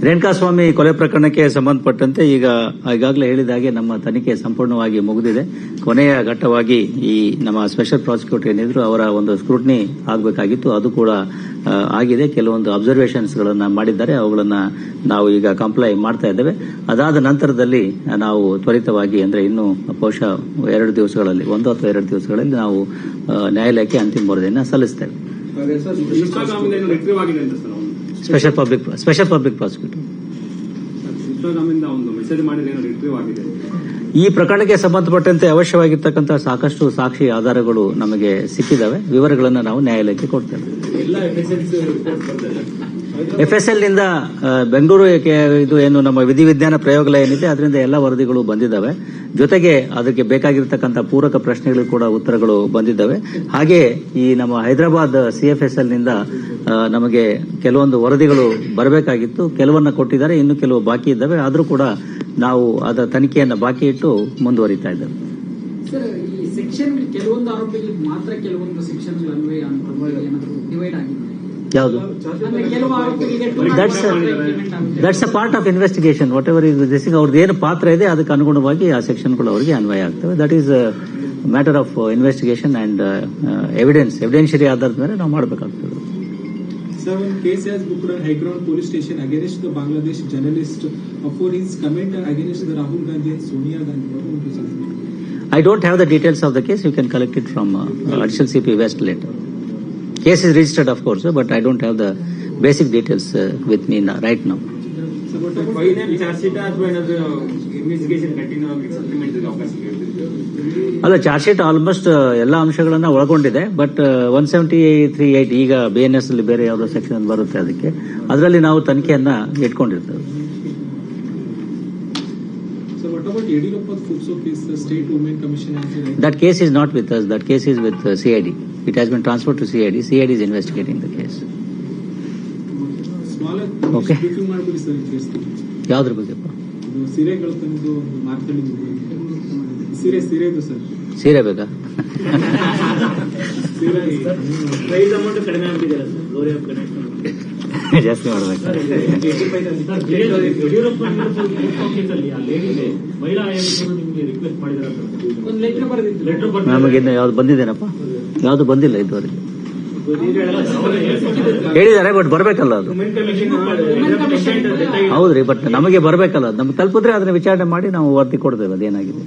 ರೇಣುಕಾಸ್ವಾಮಿ ಕೊಲೆ ಪ್ರಕರಣಕ್ಕೆ ಸಂಬಂಧಪಟ್ಟಂತೆ ಈಗಾಗಲೇ ಹೇಳಿದ ಹಾಗೆ ನಮ್ಮ ತನಿಖೆ ಸಂಪೂರ್ಣವಾಗಿ ಮುಗಿದಿದೆ. ಕೊನೆಯ ಘಟ್ಟವಾಗಿ ಈ ನಮ್ಮ ಸ್ಪೆಷಲ್ ಪ್ರಾಸಿಕ್ಯೂಟರ್ ಏನಿದ್ರು ಅವರ ಒಂದು ಸ್ಕ್ರೂಟಿನಿ ಆಗಬೇಕಾಗಿತ್ತು, ಅದು ಕೂಡ ಆಗಿದೆ. ಕೆಲವೊಂದು ಅಬ್ಸರ್ವೇಷನ್ಸ್ ಗಳನ್ನ ಮಾಡಿದ್ದಾರೆ, ಅವುಗಳನ್ನ ನಾವು ಈಗ ಕಂಪ್ಲೈ ಮಾಡ್ತಾ ಇದ್ದೇವೆ. ಅದಾದ ನಂತರದಲ್ಲಿ ನಾವು ತ್ವರಿತವಾಗಿ ಅಂದ್ರೆ ಇನ್ನು ಬಹುಶಃ 2 ದಿವಸಗಳಲ್ಲಿ 1 ಅಥವಾ 2 ದಿವಸಗಳಲ್ಲಿ ನಾವು ನ್ಯಾಯಾಲಯಕ್ಕೆ ಅಂತಿಮ ವರದಿಯನ್ನು ಸಲ್ಲಿಸ್ತೇವೆ. ಸ್ಪೆಷಲ್ ಪಬ್ಲಿಕ್ ಪ್ರಾಸಿಕ್ಯೂಟರ್ ಈ ಪ್ರಕರಣಕ್ಕೆ ಸಂಬಂಧಪಟ್ಟಂತೆ ಅವಶ್ಯವಾಗಿರ್ತಕ್ಕಂಥ ಸಾಕಷ್ಟು ಸಾಕ್ಷಿ ಆಧಾರಗಳು ನಮಗೆ ಸಿಕ್ಕಿದ್ದಾವೆ. ವಿವರಗಳನ್ನು ನಾವು ನ್ಯಾಯಾಲಯಕ್ಕೆ ಕೊಡ್ತೇವೆ. ಎಫ್ಎಸ್ಎಲ್ ನಿಂದ ಬೆಂಗಳೂರು ಇದು ಏನು ನಮ್ಮ ವಿಧಿವಿಜ್ಞಾನ ಪ್ರಯೋಗಾಲಯ ಏನಿದೆ ಅದರಿಂದ ಎಲ್ಲ ವರದಿಗಳು ಬಂದಿದ್ದಾವೆ. ಜೊತೆಗೆ ಅದಕ್ಕೆ ಬೇಕಾಗಿರ್ತಕ್ಕಂಥ ಪೂರಕ ಪ್ರಶ್ನೆಗಳು ಕೂಡ ಉತ್ತರಗಳು ಬಂದಿದ್ದಾವೆ. ಹಾಗೆ ಈ ನಮ್ಮ ಹೈದರಾಬಾದ್ ಸಿಎಫ್ಎಸ್ಎಲ್ ನಿಂದ ನಮಗೆ ಕೆಲವೊಂದು ವರದಿಗಳು ಬರಬೇಕಾಗಿತ್ತು, ಕೆಲವನ್ನ ಕೊಟ್ಟಿದ್ದಾರೆ, ಇನ್ನು ಕೆಲವು ಬಾಕಿ ಇದ್ದಾವೆ. ಆದರೂ ಕೂಡ ನಾವು ಅದರ ತನಿಖೆಯನ್ನು ಬಾಕಿ ಇಟ್ಟು ಮುಂದುವರಿತಾ ಇದ್ದೇವೆ. ಸರ್, ಈ ಸೆಕ್ಷನ್ ಕೆಲವೊಂದು ಆರೋಪಿಗಳಿಗೆ ಮಾತ್ರ ಕೆಲವೊಂದು ಸೆಕ್ಷನ್ ಅನ್ವಯ ಡಿವೈಡ್ ಆಗಿದೆ. ಯಾವುದು? That's a part of investigation. What ever is this, ಅವ್ರದ್ದು ಏನು ಪಾತ್ರ ಇದೆ ಅದಕ್ಕೆ ಅನುಗುಣವಾಗಿ ಆ ಸೆಕ್ಷನ್ಗಳು ಅವರಿಗೆ ಅನ್ವಯ ಆಗ್ತವೆ. That is matter of investigation and evidentiary ಆಧಾರದ ಮೇಲೆ ನಾವು ಮಾಡಬೇಕಾಗ್ತದೆ. Sir, one case has booked on High Ground Police Station against the Bangladesh journalist for his comment against the Rahul Gandhi and Sonia Gandhi. What would you say? I don't have the details of the case. You can collect it from Additional CP West later. Case is registered, of course, but I don't have the basic details with me right now. So, but final charge sheet as well as investigation continue supplement the ಅವಕಾಶ ಅಲ್ಲ, charge sheet almost ಎಲ್ಲ ಅಂಶಗಳನ್ನ ಒಳಗೊಂಡಿದೆ. But 173(8) ಈಗ BNS ಅಲ್ಲಿ ಬೇರೆ ಯಾವುದೋ section ಬರುತ್ತೆ, ಅದರಲ್ಲಿ ನಾವು ತನಿಖೆಯನ್ನ ಇಟ್ಕೊಂಡಿರ್ತೇವೆ. That case is not with us. That case is with CID. It has been transferred to CID. CID is investigating the case. Okay. ಯಾವ್ದ್ರ ಬಗ್ಗೆಪ್ಪ? ಸೀರೆ ಬೇಕಾ? ಜಾಸ್ತಿ ಮಾಡ್ಬೇಕು. ನಮಗಿನ್ನು ಯಾವ್ದು ಬಂದಿದ್ದೇನಪ್ಪ? ಯಾವ್ದು ಬಂದಿಲ್ಲ ಇದುವರೆಗೆ. ಹೇಳಿದ್ದಾರೆ, ಬಟ್ ಬರ್ಬೇಕಲ್ಲ ಅದು. ಹೌದ್ರಿ, ಬಟ್ ನಮಗೆ ಬರ್ಬೇಕಲ್ಲ, ನಮ್ಗೆ ತಲುಪಿದ್ರೆ ಅದನ್ನ ವಿಚಾರಣೆ ಮಾಡಿ ನಾವು ವರದಿ ಕೊಡ್ತೇವೆ ಅದೇನಾಗಿದೆ.